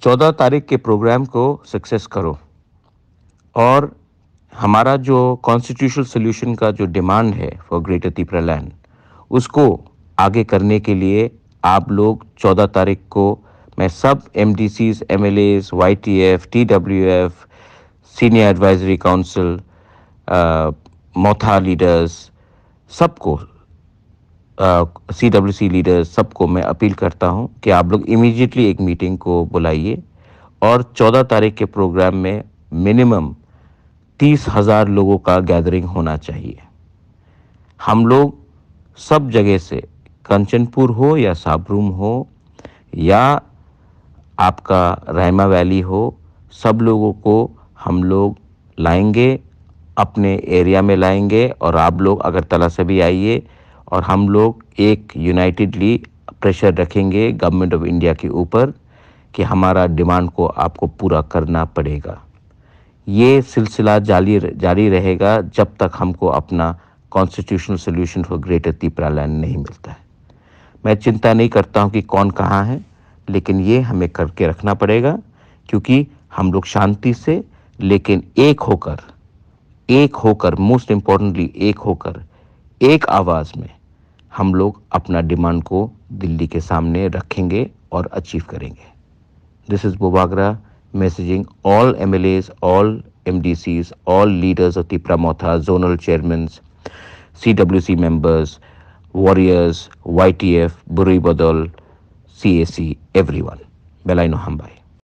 14 तारीख के प्रोग्राम को सक्सेस करो और हमारा जो कॉन्स्टिट्यूशनल सॉल्यूशन का जो डिमांड है फॉर ग्रेटर त्रिपुरा लैंड, उसको आगे करने के लिए आप लोग 14 तारीख को मैं सब MDCs, MLAs, YTF, TWF, senior advisory council, Motha leaders, सबको, सीडब्ल्यूसी लीडर्स, सबको मैं अपील करता हूं कि आप लोग इमीडिएटली एक मीटिंग को बुलाइए और 14 तारीख के प्रोग्राम में मिनिमम 30,000 लोगों का गैदरिंग होना चाहिए। हम लोग सब जगह से, कंचनपुर हो या साबरूम हो या आपका रायमा वैली हो, सब लोगों को हम लोग लाएंगे, अपने एरिया में लाएंगे और आप लोग अगरतला से भी आइए और हम लोग एक यूनाइटेडली प्रेशर रखेंगे गवर्नमेंट ऑफ इंडिया के ऊपर कि हमारा डिमांड को आपको पूरा करना पड़ेगा। ये सिलसिला जारी रहेगा जब तक हमको अपना constitutional solution for greater Tripura land नहीं मिलता है। मैं चिंता नहीं करता हूं कि कौन कहाँ है, लेकिन ये हमें करके रखना पड़ेगा क्योंकि हम लोग शांति से लेकिन एक होकर मोस्ट इम्पोर्टेंटली एक होकर, एक आवाज में हम लोग अपना डिमांड को दिल्ली के सामने रखेंगे और अचीव करेंगे। This is Bubagra messaging all MLAs, all MDCs, all leaders of Tripura Motha, zonal chairmen, CWC members, warriors, YTF, Burui Badal, CAC, everyone. Belaino Hambai.